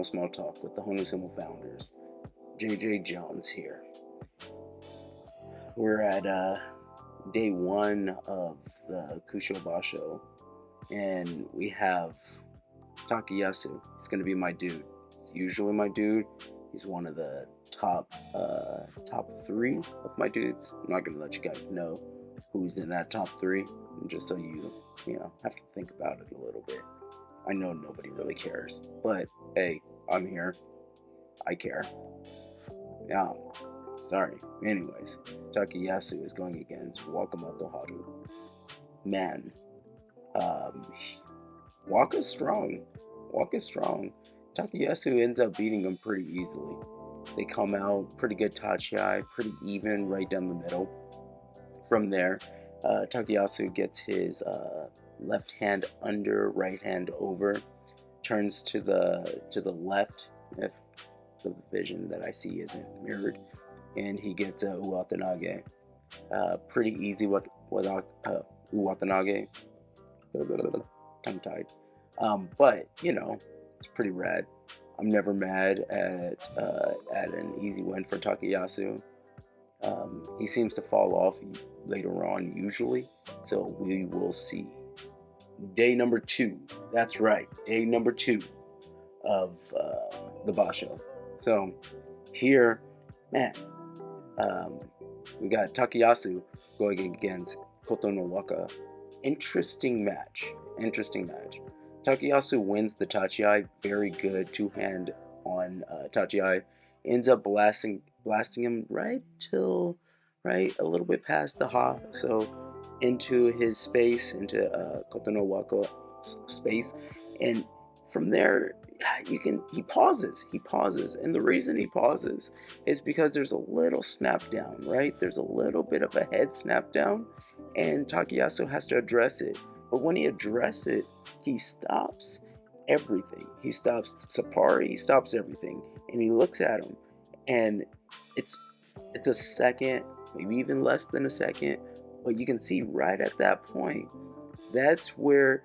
Sumo Small Talk with the Sumo founders. JJ Jones here. We're at day one of the Kusho Basho, and we have Takayasu. He's gonna be my dude. He's usually my dude. He's one of the top three of my dudes. I'm not gonna let you guys know who's in that top three, just so you have to think about it a little bit. I know nobody really cares, but hey, I'm here. I care. Yeah. Sorry. Anyways, Takayasu is going against Wakamoto Haru. Man, um, Waka's strong. Waka's strong. Takayasu ends up beating him pretty easily. They come out pretty good tachi, pretty even right down the middle. From there, Takayasu gets his left hand under, right hand over, turns to the left if the vision that I see isn't mirrored, and he gets a Uwatanage. Pretty easy Uwatanage. Tongue tied. But it's pretty rad. I'm never mad at an easy win for Takayasu. He seems to fall off later on usually, so we will see. Day number 2. That's right, day number 2 of the basho. So here, man, we got Takayasu going against Koto no Waka. Interesting match. Takayasu wins the tachi, very good two-hand on tachi. Ends up blasting him right a little bit past the ha, so into his space, into Koto no Waka's space, and from there he pauses, and the reason he pauses is because there's a little snap down, right? There's a little bit of a head snap down, and Takayasu has to address it. But when he addresses it, he stops everything. He stops Sapari, he stops everything, and he looks at him, and it's a second, maybe even less than a second, but you can see right at that point, that's where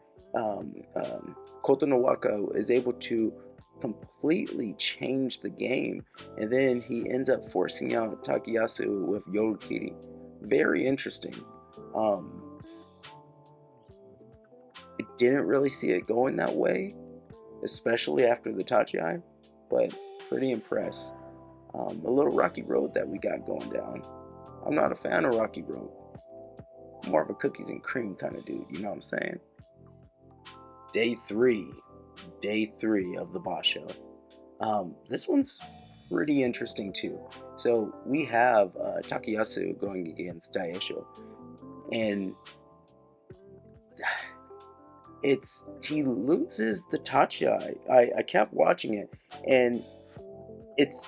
Koto no Waka is able to completely change the game, and then he ends up forcing out Takayasu with Yorukiri. Very interesting. I didn't really see it going that way, especially after the tachi, but pretty impressed. A little rocky road that we got going down. I'm not a fan of rocky road. I'm more of a cookies and cream kind of dude, you know what I'm saying? Day 3 of the basho. This one's pretty interesting too. So we have Takayasu going against Daisho, and he loses the tachi. I kept watching it, and it's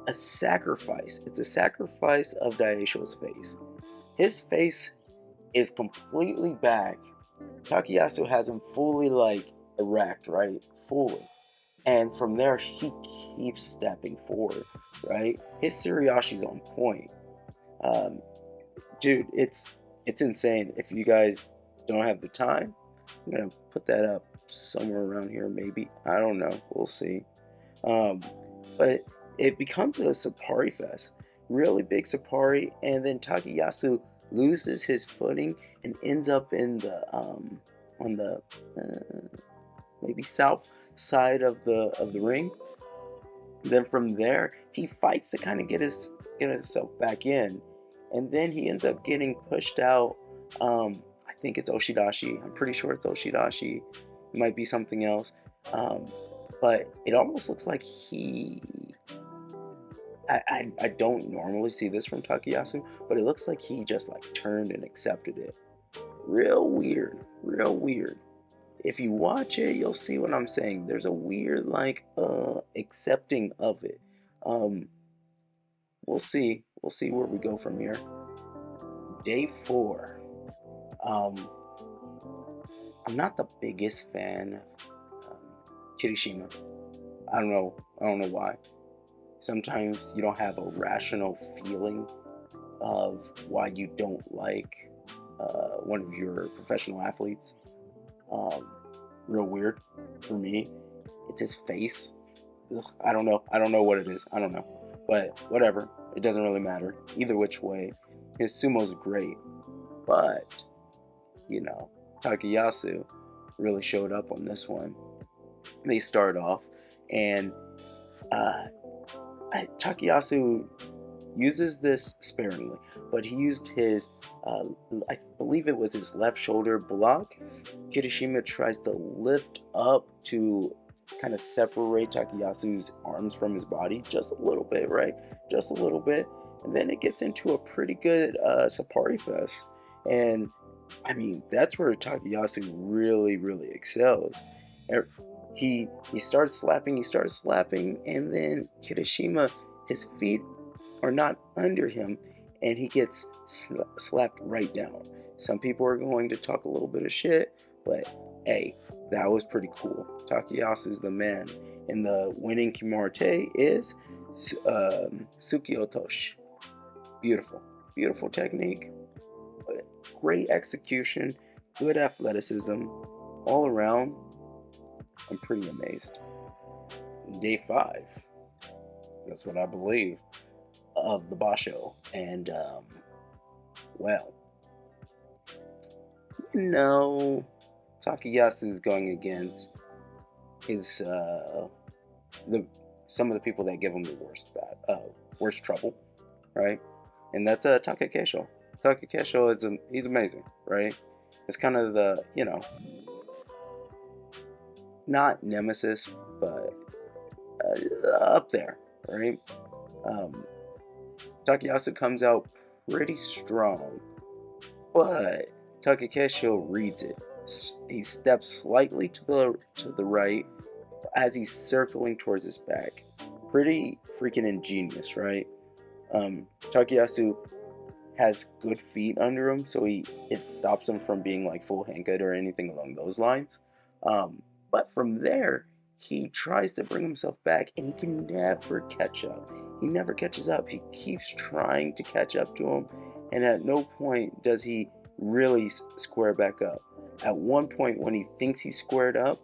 a sacrifice. It's a sacrifice of Daisho's face. His face is completely back. Takayasu has him fully erect, right? Fully. And from there, he keeps stepping forward, right? His Suriashi's on point. Dude, it's insane. If you guys don't have the time, I'm going to put that up somewhere around here, maybe. I don't know. We'll see. But it becomes a Sapari fest. Really big Sapari, and then Takayasu loses his footing and ends up in the on the maybe south side of the ring. Then from there, he fights to kind of get himself back in, and then he ends up getting pushed out. I think it's Oshidashi. I'm pretty sure it's Oshidashi. It might be something else, but it almost looks like I don't normally see this from Takayasu, but it looks like he just turned and accepted it. Real weird. If you watch it, you'll see what I'm saying. There's a weird accepting of it. We'll see where we go from here. Day 4. I'm not the biggest fan of Kirishima. I don't know why. Sometimes you don't have a rational feeling of why you don't like one of your professional athletes. Real weird for me. It's his face. I don't know. I don't know what it is. I don't know. But whatever. It doesn't really matter. Either which way, his sumo's great. But, Takayasu really showed up on this one. They start off, and Takayasu uses this sparingly, but he used his, I believe it was his left shoulder block. Kirishima tries to lift up to kind of separate Takayasu's arms from his body just a little bit, right? Just a little bit. And then it gets into a pretty good Sapari fest. And I mean, that's where Takayasu really, really excels. He starts slapping, and then Kirishima, his feet are not under him, and he gets slapped right down. Some people are going to talk a little bit of shit, but hey, that was pretty cool. Takayasu's the man, and the winning Kimarte is Tsukiotoshi. Beautiful, beautiful technique, great execution, good athleticism, all around. I'm pretty amazed. Day 5, that's what I believe, of the basho, and well, Takayasu is going against his some of the people that give him the worst trouble, right? And that's Takakesho. Takakesho he's amazing, right? It's kind of the not nemesis, but up there, right? Takayasu comes out pretty strong, but Takakesho reads it. He steps slightly to the right as he's circling towards his back. Pretty freaking ingenious, right? Takayasu has good feet under him, so it stops him from being like full handguard or anything along those lines. But from there, he tries to bring himself back, and he can never catch up. He never catches up. He keeps trying to catch up to him, and at no point does he really square back up. At one point, when he thinks he's squared up,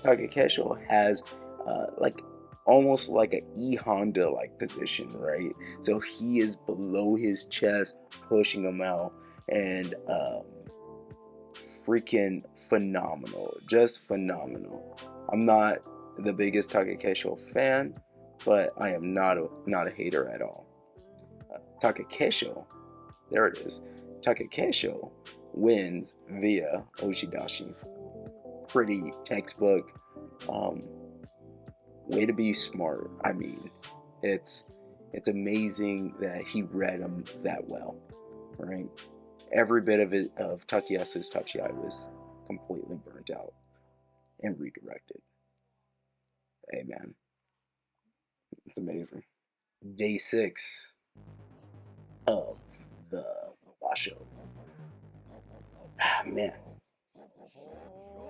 Takakesho has almost like an E-Honda like position, right? So he is below his chest, pushing him out, and freaking phenomenal, just phenomenal. I'm not the biggest Takakesho fan, but I am not a hater at all. Takakesho, there it is. Takakesho wins via Oshidashi. Pretty textbook. Way to be smart. I mean, it's amazing that he read him that well, right? Every bit of Takayasu's Tachiai was completely burnt out and redirected. Hey man, it's amazing. Day 6 of the basho. Man,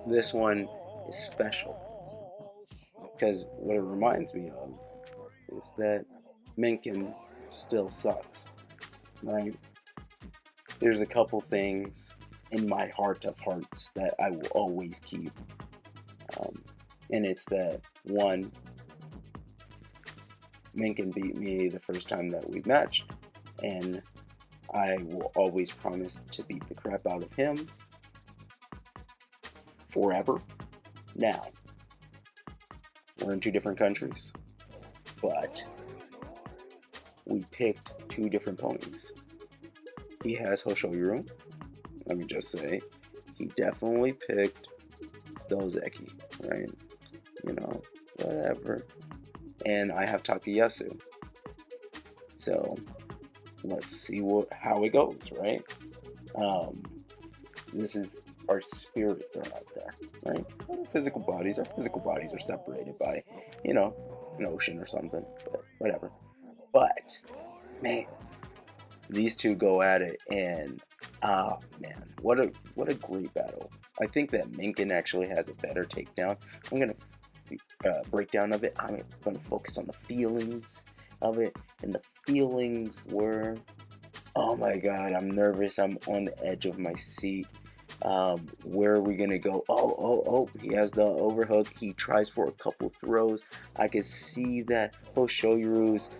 this one is special because what it reminds me of is that Mengkin still sucks, right? There's a couple things in my heart of hearts that I will always keep. And it's that, one, Mengkin beat me the first time that we matched, and I will always promise to beat the crap out of him forever. Now, we're in 2 different countries, but we picked 2 different ponies. He has Hoshoryu. Let me just say, he definitely picked Dozeki, right? Whatever. And I have Takayasu. So let's see how it goes, right? This is, our spirits are out there, right? Our physical bodies are separated by, an ocean or something, but whatever. But man, these 2 go at it, and man, what a great battle. I think that Mengkin actually has a better takedown. I'm gonna breakdown of it. I'm gonna focus on the feelings of it, and the feelings were, oh my god, I'm nervous, I'm on the edge of my seat. Where are we gonna go? Oh, he has the overhook. He tries for a couple throws. I could see that Hoshoryu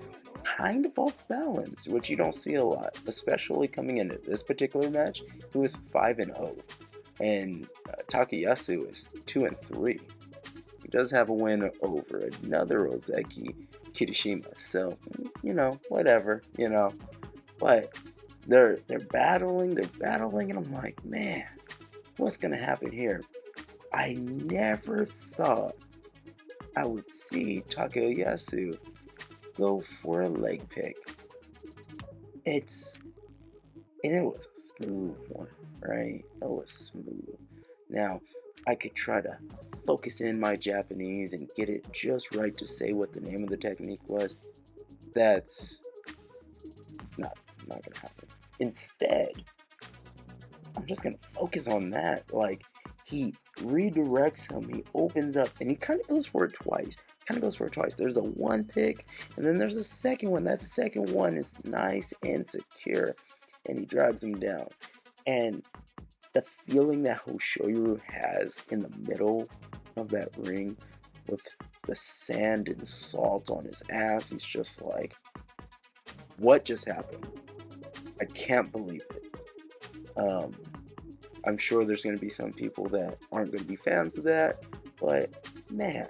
kind of off balance, which you don't see a lot, especially coming into this particular match. He was 5-0, and Takayasu is 2-3. He does have a win over another Ozeki, Kirishima. So whatever, But they're battling, and I'm like, man, what's gonna happen here? I never thought I would see Takayasu go for a leg pick. It's and it was a smooth one, right? It was smooth. Now, I could try to focus in my Japanese and get it just right to say what the name of the technique was. That's not gonna happen. Instead, I'm just gonna focus on that. Like, he redirects him, he opens up, and he kind of goes for it twice. There's a one pick, and then there's a second one. That second one is nice and secure, and he drags him down. And the feeling that Hoshoryu has in the middle of that ring with the sand and salt on his ass, he's just like, what just happened? I can't believe it. Um, I'm sure there's going to be some people that aren't going to be fans of that, but man,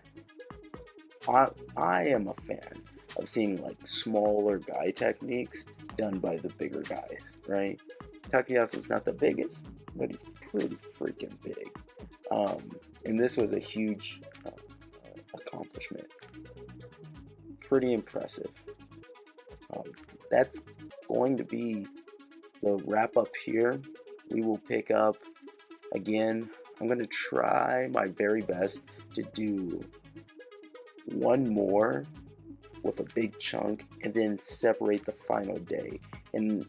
I am a fan of seeing like smaller guy techniques done by the bigger guys, right? Takayasu's not the biggest, but he's pretty freaking big. And this was a huge accomplishment. Pretty impressive. That's going to be the wrap up here. We will pick up again. I'm going to try my very best to do one more with a big chunk and then separate the final day. And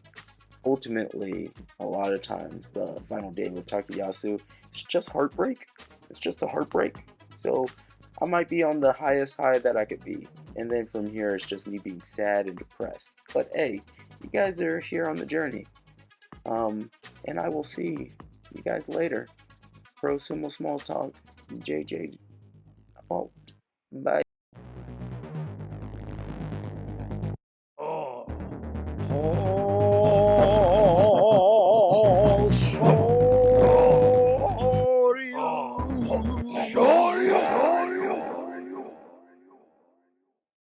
ultimately, a lot of times, the final day with Takayasu, it's just heartbreak. It's just a heartbreak. So I might be on the highest high that I could be. And then from here, it's just me being sad and depressed. But hey, you guys are here on the journey. And I will see you guys later. Pro Sumo Small Talk, JJ. Oh, bye. Oh. Oh.